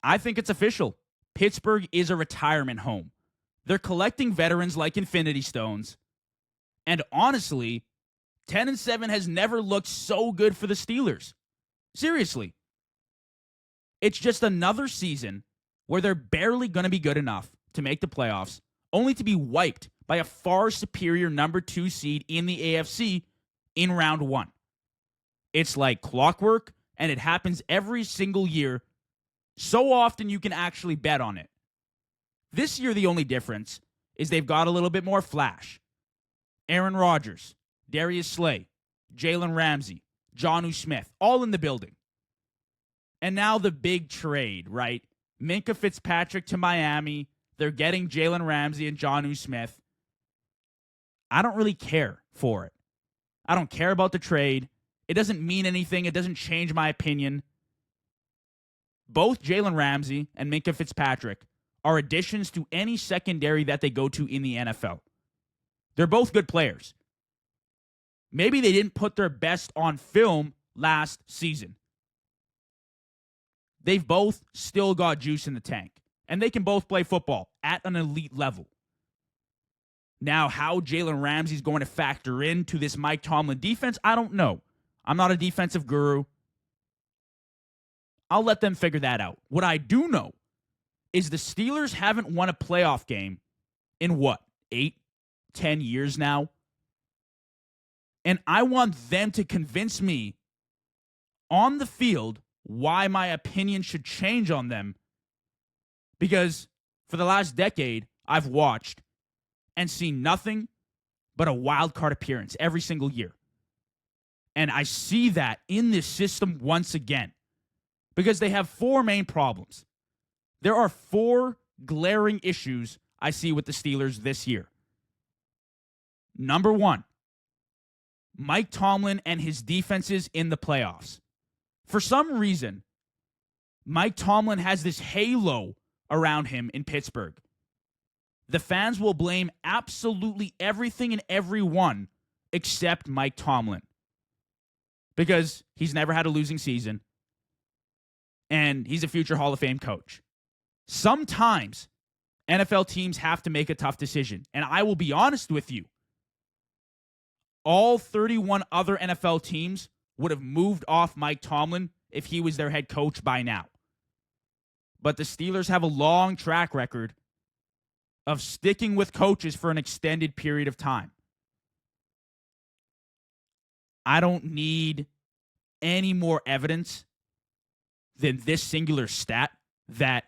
I think it's official. Pittsburgh is a retirement home. They're collecting veterans like Infinity Stones. And honestly, 10-7 has never looked so good for the Steelers. Seriously. It's just another season where they're barely going to be good enough to make the playoffs, only to be wiped by a far superior number 2 seed in the AFC in round 1. It's like clockwork, and it happens every single year. So often you can actually bet on it. This year, the only difference is they've got a little bit more flash. Aaron Rodgers, Darius Slay, Jalen Ramsey, Jonnu Smith, all in the building. And now the big trade, right? Minkah Fitzpatrick to Miami. They're getting Jalen Ramsey and Jonnu Smith. I don't really care for it. I don't care about the trade. It doesn't mean anything. It doesn't change my opinion. Both Jalen Ramsey and Minkah Fitzpatrick are additions to any secondary that they go to in the NFL. They're both good players. Maybe they didn't put their best on film last season. They've both still got juice in the tank, and they can both play football at an elite level. Now, how Jalen Ramsey's going to factor into this Mike Tomlin defense, I don't know. I'm not a defensive guru. I'll let them figure that out. What I do know is the Steelers haven't won a playoff game in 8, 10 years now? And I want them to convince me on the field why my opinion should change on them. Because for the last decade, I've watched and seen nothing but a wild card appearance every single year. And I see that in this system once again. Because they have 4 main problems. There are 4 glaring issues I see with the Steelers this year. Number 1, Mike Tomlin and his defenses in the playoffs. For some reason, Mike Tomlin has this halo around him in Pittsburgh. The fans will blame absolutely everything and everyone except Mike Tomlin. Because he's never had a losing season. And he's a future Hall of Fame coach. Sometimes NFL teams have to make a tough decision. And I will be honest with you. All 31 other NFL teams would have moved off Mike Tomlin if he was their head coach by now. But the Steelers have a long track record of sticking with coaches for an extended period of time. I don't need any more evidence than this singular stat that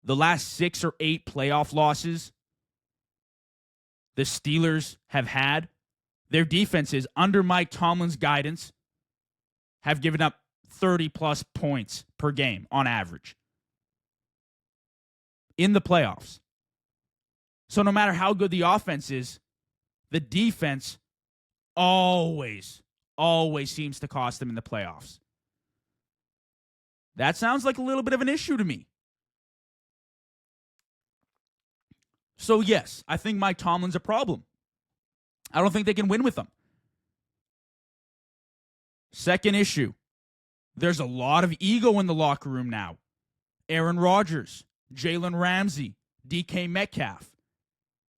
the last 6 or 8 playoff losses the Steelers have had, their defenses under Mike Tomlin's guidance have given up 30-plus points per game on average in the playoffs. So no matter how good the offense is, the defense always seems to cost them in the playoffs. That sounds like a little bit of an issue to me. So yes, I think Mike Tomlin's a problem. I don't think they can win with him. Second issue, there's a lot of ego in the locker room now. Aaron Rodgers, Jalen Ramsey, DK Metcalf.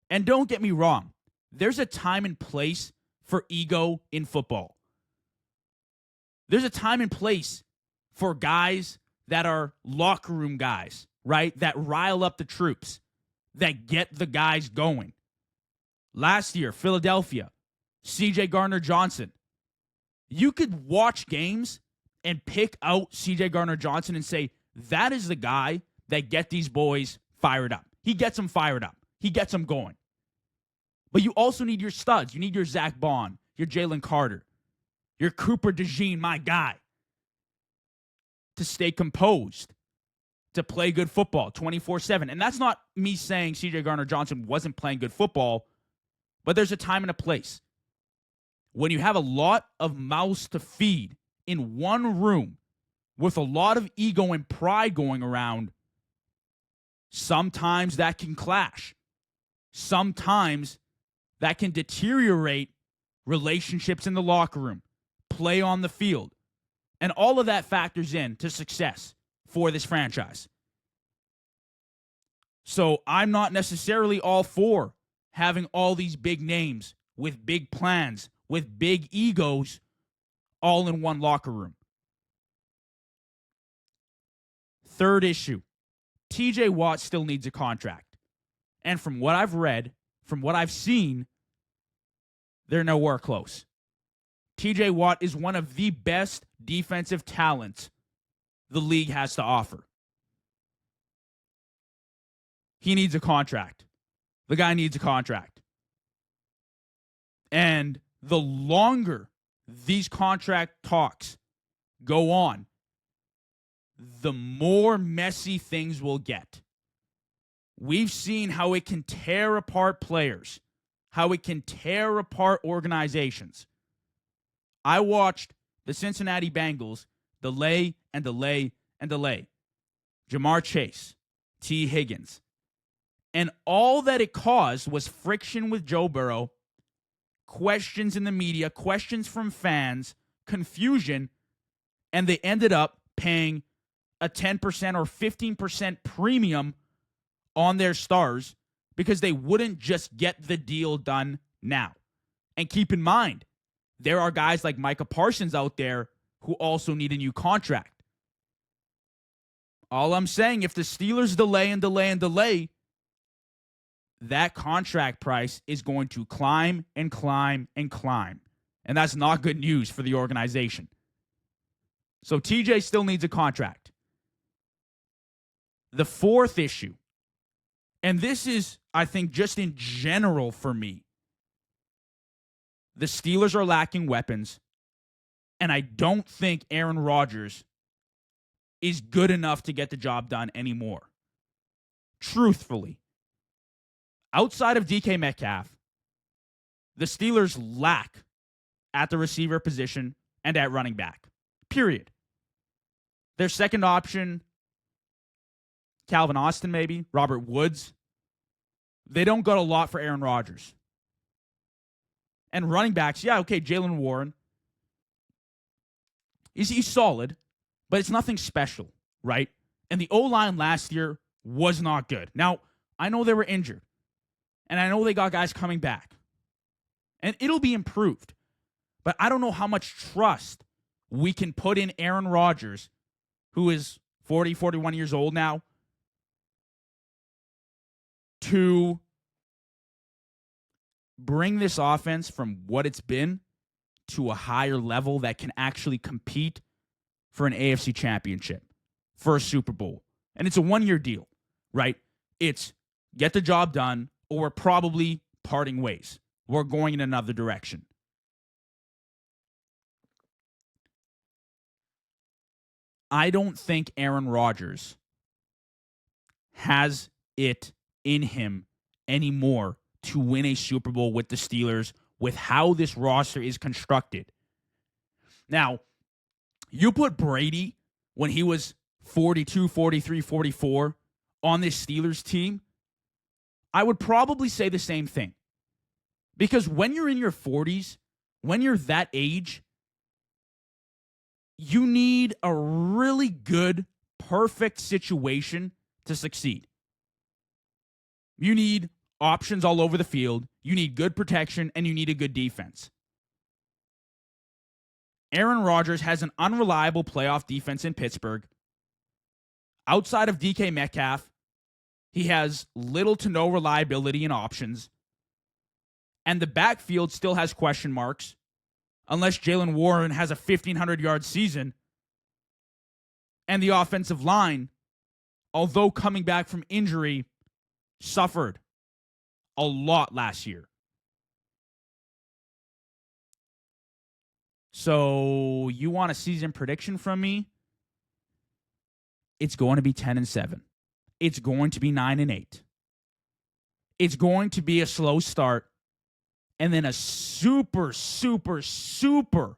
And don't get me wrong, there's a time and place for ego in football. There's a time and place for guys that are locker room guys, right? That rile up the troops, that get the guys going. Last year, Philadelphia, C.J. Gardner-Johnson. You could watch games and pick out C.J. Gardner-Johnson and say, that is the guy that get these boys fired up. He gets them fired up. He gets them going. But you also need your studs. You need your Zach Bond, your Jalen Carter, your Cooper DeJean, my guy, to stay composed, to play good football 24/7. And that's not me saying C.J. Gardner-Johnson wasn't playing good football, but there's a time and a place. When you have a lot of mouths to feed in one room with a lot of ego and pride going around, sometimes that can clash. Sometimes that can deteriorate relationships in the locker room, play on the field. And all of that factors in to success for this franchise. So I'm not necessarily all for having all these big names with big plans, with big egos, all in one locker room. Third issue, TJ Watt still needs a contract. And from what I've read, from what I've seen, they're nowhere close. TJ Watt is one of the best defensive talents the league has to offer. He needs a contract. The guy needs a contract. And the longer these contract talks go on, the more messy things will get. We've seen how it can tear apart players, how it can tear apart organizations. I watched the Cincinnati Bengals delay and delay and delay Jamar Chase, T. Higgins. And all that it caused was friction with Joe Burrow, questions in the media, questions from fans, confusion, and they ended up paying a 10% or 15% premium on their stars because they wouldn't just get the deal done now. And keep in mind, there are guys like Micah Parsons out there who also need a new contract. All I'm saying, if the Steelers delay and delay and delay, that contract price is going to climb and climb and climb. And that's not good news for the organization. So TJ still needs a contract. The fourth issue, and this is, I think, just in general for me, the Steelers are lacking weapons, and I don't think Aaron Rodgers is good enough to get the job done anymore. Truthfully. Outside of DK Metcalf, the Steelers lack at the receiver position and at running back. Period. Their second option, Calvin Austin maybe, Robert Woods. They don't got a lot for Aaron Rodgers. And running backs, yeah, okay, Jalen Warren. He's solid, but it's nothing special, right? And the O-line last year was not good. Now, I know they were injured. And I know they got guys coming back. And it'll be improved. But I don't know how much trust we can put in Aaron Rodgers, who is 40, 41 years old now, to bring this offense from what it's been to a higher level that can actually compete for an AFC championship, for a Super Bowl. And it's a one-year deal, right? It's get the job done, or we're probably parting ways. We're going in another direction. I don't think Aaron Rodgers has it in him anymore to win a Super Bowl with the Steelers with how this roster is constructed. Now, you put Brady when he was 42, 43, 44 on this Steelers team, I would probably say the same thing. Because when you're in your 40s, when you're that age, you need a really good, perfect situation to succeed. You need options all over the field, you need good protection, and you need a good defense. Aaron Rodgers has an unreliable playoff defense in Pittsburgh. Outside of DK Metcalf, he has little to no reliability in options. And the backfield still has question marks, unless Jalen Warren has a 1,500-yard season. And the offensive line, although coming back from injury, suffered a lot last year. So you want a season prediction from me? It's going to be 10-7. It's going to be 9-8. It's going to be a slow start and then a super, super, super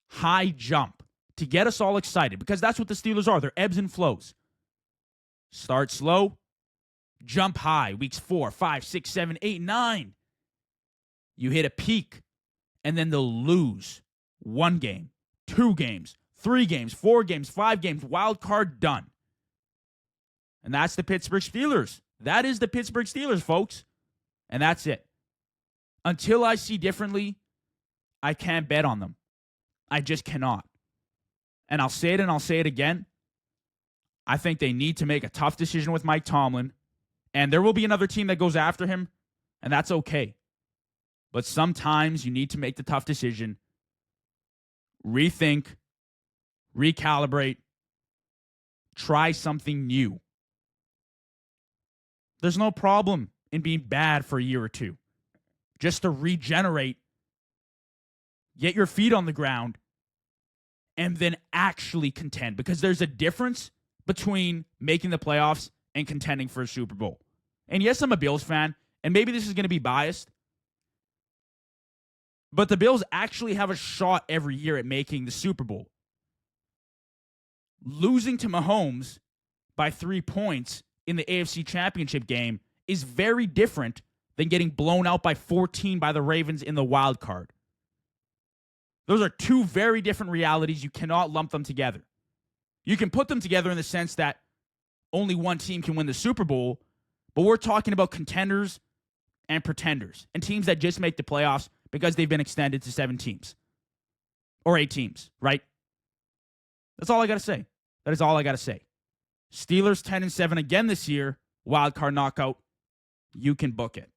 high jump to get us all excited, because that's what the Steelers are. They're ebbs and flows. Start slow, jump high, weeks 4, 5, 6, 7, 8, 9. You hit a peak, and then they'll lose 1 game, 2 games, 3 games, 4 games, 5 games, wild card done. And that's the Pittsburgh Steelers. That is the Pittsburgh Steelers, folks. And that's it. Until I see differently, I can't bet on them. I just cannot. And I'll say it and I'll say it again. I think they need to make a tough decision with Mike Tomlin. And there will be another team that goes after him, and that's okay. But sometimes you need to make the tough decision, rethink, recalibrate, try something new. There's no problem in being bad for a year or two. Just to regenerate, get your feet on the ground, and then actually contend. Because there's a difference between making the playoffs and contending for a Super Bowl. And yes, I'm a Bills fan, and maybe this is going to be biased, but the Bills actually have a shot every year at making the Super Bowl. Losing to Mahomes by 3 points in the AFC Championship game is very different than getting blown out by 14 by the Ravens in the wild card. Those are two very different realities. You cannot lump them together. You can put them together in the sense that only one team can win the Super Bowl, but we're talking about contenders and pretenders and teams that just make the playoffs because they've been extended to 7 teams or 8 teams, right? That's all I got to say. That is all I got to say. Steelers 10-7 again this year, wild card knockout. You can book it.